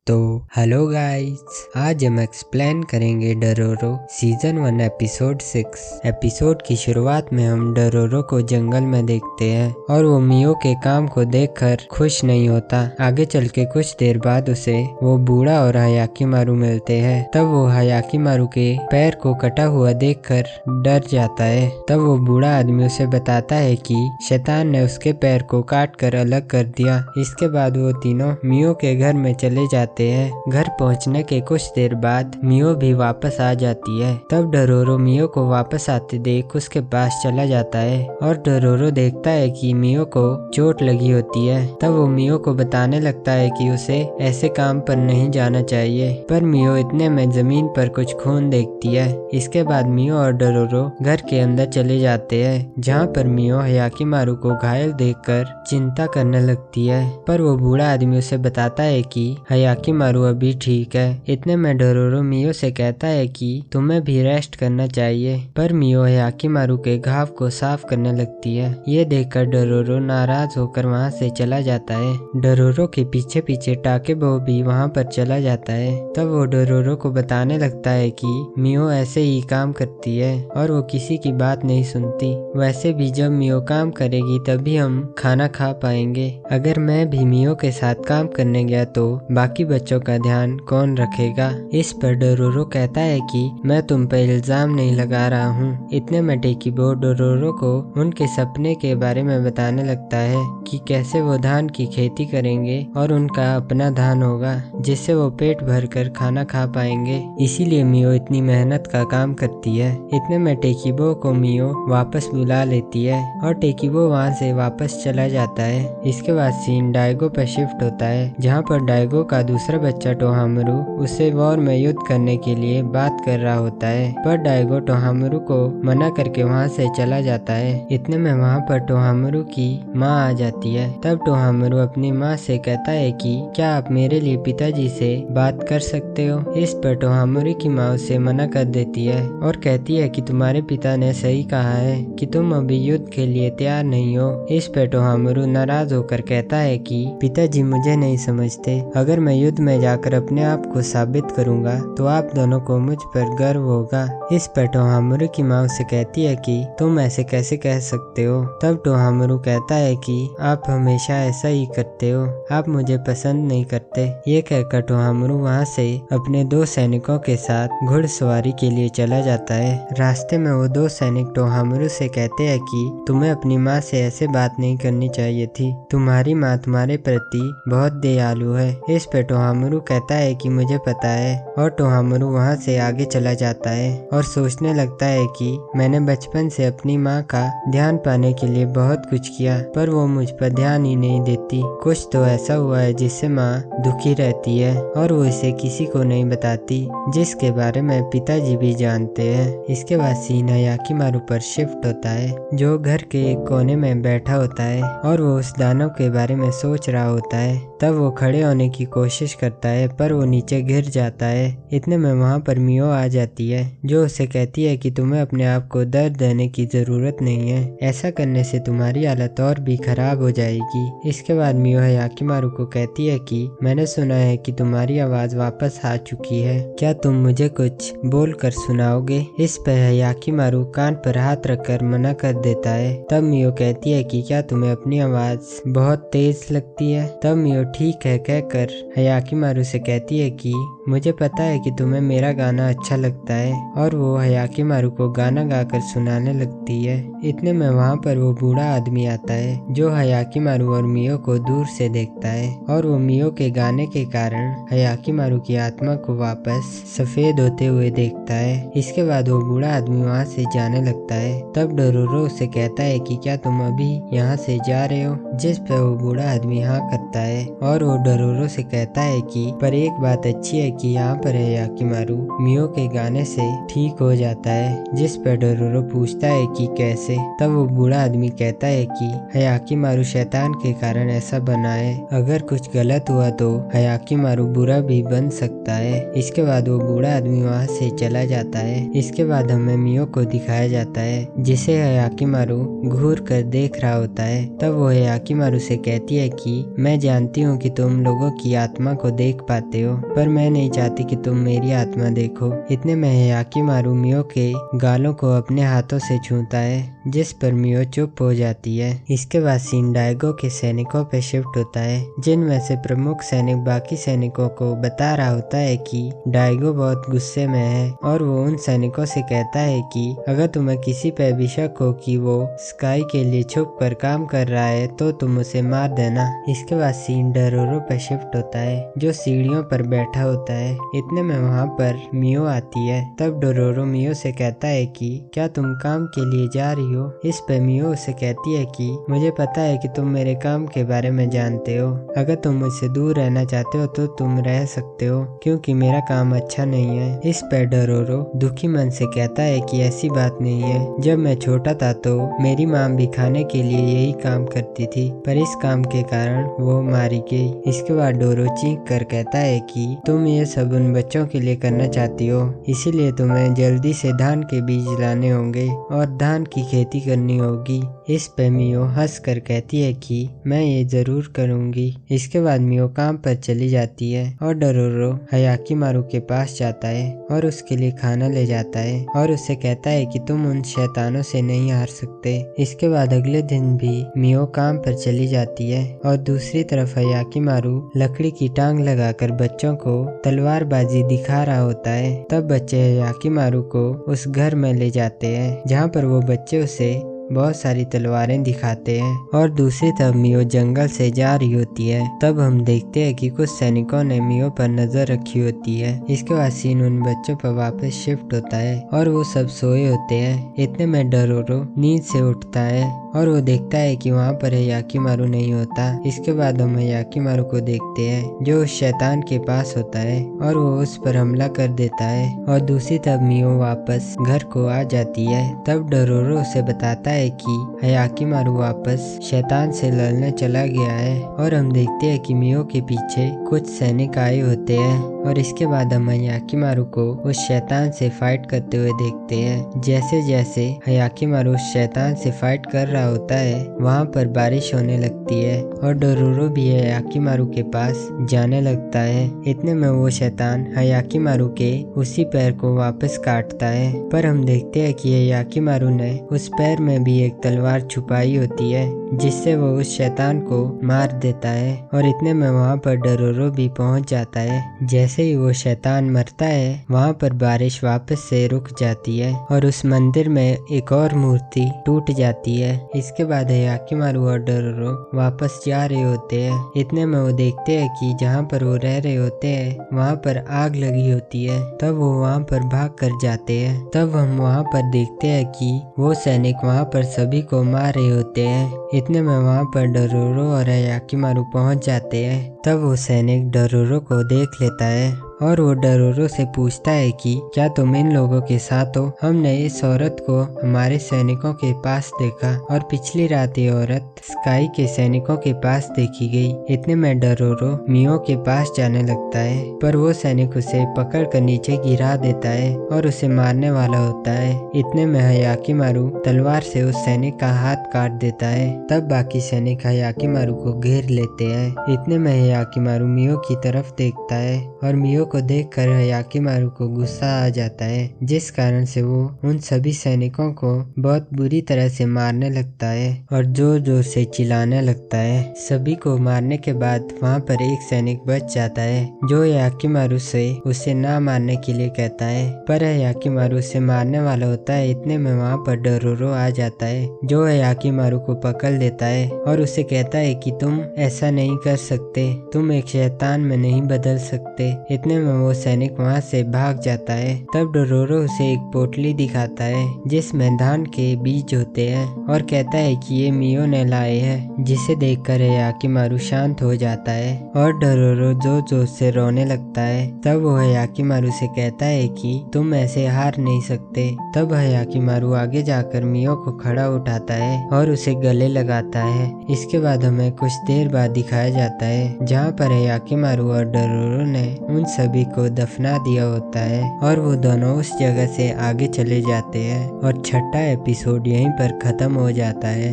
तो hello guys, आज हम एक्सप्लेन करेंगे डरोरो सीजन 1 एपिसोड 6। एपिसोड की शुरुआत में हम डरोरो को जंगल में देखते हैं और वो मियो के काम को देखकर खुश नहीं होता। आगे चल के कुछ देर बाद उसे वो बूढ़ा और हयाकीमारू मिलते हैं। तब वो हयाकीमारू के पैर को कटा हुआ देखकर डर जाता है। तब वो बूढ़ा आदमी उसे बताता है कि शैतान ने उसके पैर को काट कर अलग कर दिया। इसके बाद वो तीनों मियो के घर में चले जाते हैं। घर पहुंचने के कुछ देर बाद मियो भी वापस आ जाती है। तब डरोरो मियो को वापस आते देख उसके पास चला जाता है और डरोरो देखता है कि मियो को चोट लगी होती है। तब वो मियो को बताने लगता है कि उसे ऐसे काम पर नहीं जाना चाहिए, पर मियो इतने में जमीन पर कुछ खून देखती है। इसके बाद मियो और डरोरो घर के अंदर चले जाते हैं, जहाँ पर मियो हयाकीमारू को घायल देखकर चिंता करने लगती है। पर वो बूढ़ा आदमी उसे बताता है कि हयाकीमारू अभी ठीक है। इतने में डरोरो मियो से कहता है कि तुम्हें भी रेस्ट करना चाहिए, पर मियो हयाकीमारू के घाव को साफ करने लगती है। ये देखकर डरोरो नाराज होकर वहाँ से चला जाता है। डरोरो के पीछे पीछे टाकेबो भी वहाँ पर चला जाता है। तब वो डरोरो को बताने लगता है कि मियो ऐसे ही काम करती है और वो किसी की बात नहीं सुनती। वैसे भी जब मियो काम करेगी तभी हम खाना खा पाएंगे। अगर मैं भी मियो के साथ काम करने गया तो बाकी बच्चों का ध्यान कौन रखेगा। इस पर डरोरो कहता है कि मैं तुम पर इल्जाम नहीं लगा रहा हूँ। इतने में टेकीबो डरोरो को उनके सपने के बारे में बताने लगता है कि कैसे वो धान की खेती करेंगे और उनका अपना धान होगा, जिससे वो पेट भर कर खाना खा पाएंगे। इसीलिए मियो इतनी मेहनत का काम करती है। इतने में टेकीबो को मियो वापस बुला लेती है और टेकीबो वहाँ से वापस चला जाता है। इसके बाद सीन डायगो पर शिफ्ट होता है, जहाँ पर डायगो का दूसरा बच्चा टोहामरू उससे वॉर में युद्ध करने के लिए बात कर रहा होता है, पर डायगो टोहामरू को मना करके वहाँ से चला जाता है। इतने में वहाँ पर टोहामरू की माँ आ जाती है। तब टोहामरू अपनी माँ से कहता है कि क्या आप मेरे लिए पिताजी से बात कर सकते हो। इस पर टोहामरू की माँ उसे मना कर देती है और कहती है कि तुम्हारे पिता ने सही कहा है कि तुम अभी युद्ध के लिए तैयार नहीं हो। इस पर टोहामरू नाराज होकर कहता है कि पिताजी मुझे नहीं समझते। अगर मैं युद्ध में जाकर अपने आप को साबित करूंगा तो आप दोनों को मुझ पर गर्व होगा। इस पर टोहामरू की माँ उसे कहती है कि तुम ऐसे कैसे कह सकते हो। तब टोहामरू कहता है कि आप हमेशा ऐसा ही करते हो, आप मुझे पसंद नहीं करते। ये कहकर टोहामरू वहाँ से अपने 2 सैनिकों के साथ घुड़सवारी के लिए चला जाता है। रास्ते में वो 2 सैनिक टोहामरू से कहते हैं कि तुम्हें अपनी माँ से ऐसे बात नहीं करनी चाहिए थी, तुम्हारी माँ तुम्हारे प्रति बहुत दयालु है। इस पे टोहामरू कहता है कि मुझे पता है, और टोहामरू वहाँ से आगे चला जाता है और सोचने लगता है कि मैंने बचपन से अपनी माँ का ध्यान पाने के लिए बहुत कुछ किया, पर वो मुझ पर ध्यान ही नहीं देती। कुछ तो ऐसा हुआ है जिससे माँ दुखी रहती है और वो इसे किसी को नहीं बताती, जिसके बारे में पिताजी भी जानते हैं। इसके बाद सीन हयाकीमारू पर शिफ्ट होता है, जो घर के एक कोने में बैठा होता है और वो उस दानव के बारे में सोच रहा होता है। तब वो खड़े होने की कोशिश करता है, पर वो नीचे गिर जाता है। इतने में वहाँ पर मियो आ जाती है, जो उसे कहती है कि तुम्हें अपने आप को दर्द देने की जरूरत नहीं है, ऐसा करने से तुम्हारी हालत और भी खराब हो जाएगी। इसके बाद मियो हयाकीमारू को कहती है कि मैंने सुना है कि तुम्हारी आवाज वापस आ चुकी है, क्या तुम मुझे कुछ बोल कर सुनाओगे। इस पर हयाकीमारू कान पर हाथ रखकर मना कर देता है। तब मियो कहती है कि क्या तुम्हें अपनी आवाज बहुत तेज लगती है। तब मियो ठीक है कहकर हयाकीमारू से कहती है कि मुझे पता है कि तुम्हें मेरा गाना अच्छा लगता है, और वो हयाकीमारू को गाना गाकर सुनाने लगती है। इतने में वहाँ पर वो बूढ़ा आदमी आता है, जो हयाकीमारू और मियो को दूर से देखता है, और वो मियो के गाने के कारण हयाकीमारू की आत्मा को वापस सफेद होते हुए देखता है। इसके बाद वो बूढ़ा आदमी वहाँ से जाने लगता है। तब डरोरो उसे कहता है कि क्या तुम अभी यहाँ से जा रहे हो। जिस पर वो बूढ़ा आदमी हाँ करता है और वो डरोरो से कहता है कि पर एक बात अच्छी है कि यहाँ पर हयाकीमारू मियो के गाने से ठीक हो जाता है। जिस पर डरोरो पूछता है कि कैसे। तब वो बूढ़ा आदमी कहता है कि हयाकीमारू शैतान के कारण ऐसा बना है, अगर कुछ गलत हुआ तो हयाकीमारू बुरा भी बन सकता है। इसके बाद वो बूढ़ा आदमी वहाँ से चला जाता है। इसके बाद हमें मियो को दिखाया जाता है, जिसे हयाकीमारू घूर कर देख रहा होता है। तब वो हयाकीमारू से कहती है कि मैं जानती हूँ हूँ कि तुम लोगों की आत्मा को देख पाते हो, पर मैं नहीं चाहती कि तुम मेरी आत्मा देखो। इतने में हायाकिमारू मियो के गालों को अपने हाथों से छूता है, जिस पर मियो चुप हो जाती है। इसके बाद सीन डायगो के सैनिकों पे शिफ्ट होता है, जिनमें से प्रमुख सैनिक बाकी सैनिकों को बता रहा होता है कि डायगो बहुत गुस्से में है, और वो उन सैनिकों से कहता है कि अगर तुम्हें किसी पे भी शक हो कि वो स्काई के लिए छुप कर काम कर रहा है तो तुम उसे मार देना। इसके बाद सीन डरोरो पे शिफ्ट होता है, जो सीढ़ियों पर बैठा होता है। इतने में वहाँ पर मियो आती है। तब डरोरो मियो से कहता है कि क्या तुम काम के लिए जा रही हो। इस पे मियो उसे कहती है कि मुझे पता है कि तुम मेरे काम के बारे में जानते हो, अगर तुम मुझसे दूर रहना चाहते हो तो तुम रह सकते हो, क्योंकि मेरा काम अच्छा नहीं है। इस पे डरोरो दुखी मन से कहता है कि ऐसी बात नहीं है, जब मैं छोटा था तो मेरी माँ भी खाने के लिए यही काम करती थी, पर इस काम के कारण वो मारी गई। इसके बाद डोरो चीख कर कहता है कि तुम ये सब उन बच्चों के लिए करना चाहती हो, इसीलिए तुम्हें जल्दी से धान के बीज लाने होंगे और धान की खेती करनी होगी। इस पे मियो हंस कर कहती है कि मैं ये जरूर करूंगी। इसके बाद मियो काम पर चली जाती है और डरोरो हायाकिमारू के पास जाता है और उसके लिए खाना ले जाता है और उससे कहता है कि तुम उन शैतानों से नहीं हार सकते। इसके बाद अगले दिन भी मियो काम पर चली जाती है और दूसरी तरफ हायाकिमारू लकड़ी की टांग लगाकर बच्चों को तलवारबाजी दिखा रहा होता है। तब बच्चे हायाकिमारू को उस घर में ले जाते हैं, जहाँ पर वो बच्चे उसे बहुत सारी तलवारें दिखाते हैं। और दूसरी तरफ मियो जंगल से जा रही होती है। तब हम देखते हैं कि कुछ सैनिकों ने मियो पर नजर रखी होती है। इसके बाद सीन उन बच्चों पर वापस शिफ्ट होता है और वो सब सोए होते हैं। इतने में डरोरो नींद से उठता है और वो देखता है कि वहाँ पर हायाकिमारू नहीं होता। इसके बाद हम हायाकिमारू को देखते हैं, जो उस शैतान के पास होता है और वो उस पर हमला कर देता है। और दूसरी तरफ मियो वापस घर को आ जाती है। तब डरोरो उसे बताता है कि हायाकिमारू वापस शैतान से लड़ने चला गया है। और हम देखते हैं कि मियो के पीछे कुछ सैनिक आए होते हैं और इसके बाद हम हायाकिमारू को उस शैतान से फाइट करते हुए देखते हैं। जैसे जैसे हायाकिमारू उस शैतान से फाइट कर रहा होता है, वहाँ पर बारिश होने लगती है और डोरोरो भी हायाकिमारू के पास जाने लगता है। इतने में वो शैतान हायाकिमारू के उसी पैर को वापस काटता है, पर हम देखते हैं कि हायाकिमारू ने उस पैर में भी एक तलवार छुपाई होती है, जिससे वो उस शैतान को मार देता है। और इतने में वहाँ पर डोरोरो भी पहुँच जाता है। जैसे ही वो शैतान मरता है, वहाँ पर बारिश वापस से रुक जाती है और उस मंदिर में एक और मूर्ति टूट जाती है। इसके बाद हायाकिमारू और डोरोरो वापस जा रहे होते हैं। इतने में वो देखते हैं कि जहाँ पर वो रह रहे होते हैं वहाँ पर आग लगी होती है। तब वो वहाँ पर भाग कर जाते हैं। तब हम वहाँ पर देखते हैं कि वो सैनिक वहाँ पर सभी को मार रहे होते हैं। इतने में वहाँ पर डोरोरो और हायाकिमारू पहुँच जाते हैं। तब वो सैनिक डोरोरो को देख लेता है और वो डोरोरो से पूछता है कि क्या तुम इन लोगों के साथ हो। हमने इस औरत को हमारे सैनिकों के पास देखा और पिछली रात ये औरत स्काई के सैनिकों के पास देखी गई। इतने में डोरोरो मियो के पास जाने लगता है, पर वो सैनिक उसे पकड़ कर नीचे गिरा देता है और उसे मारने वाला होता है। इतने में हायाकिमारू तलवार से उस सैनिक का हाथ काट देता है। तब बाकी सैनिक हायाकिमारू को घेर लेते हैं। इतने में हायाकिमारू मियो की तरफ देखता है और मियो को देखकर हायाकिमारू को गुस्सा आ जाता है, जिस कारण से वो उन सभी सैनिकों को बहुत बुरी तरह से मारने लगता है और जोर जोर से चिल्लाने लगता है। सभी को मारने के बाद वहाँ पर एक सैनिक बच जाता है, जो हायाकिमारू से उसे ना मारने के लिए कहता है, पर हायाकिमारू उसे मारने वाला होता है। इतने में वहाँ पर डोरोरो आ जाता है, जो हायाकिमारू को पकड़ लेता है और उसे कहता है कि तुम ऐसा नहीं कर सकते, तुम एक शैतान में नहीं बदल सकते। इतने में वो सैनिक वहाँ से भाग जाता है। तब डोरोरो उसे एक पोटली दिखाता है जिसमें धान के बीज होते हैं और कहता है कि ये मियो ने लाए हैं, जिसे देखकर हायाकिमारू शांत हो जाता है और डोरोरो जोर जोर से रोने लगता है। तब वो हायाकिमारू से कहता है कि तुम ऐसे हार नहीं सकते। तब हायाकिमारू आगे जाकर मियो को खड़ा उठाता है और उसे गले लगाता है। इसके बाद हमें कुछ देर बाद दिखाया जाता है जहाँ पर हायाकिमारू और डोरोरो ने उन सभी को दफना दिया होता है और वो दोनों उस जगह से आगे चले जाते हैं और छठा एपिसोड यहीं पर खत्म हो जाता है।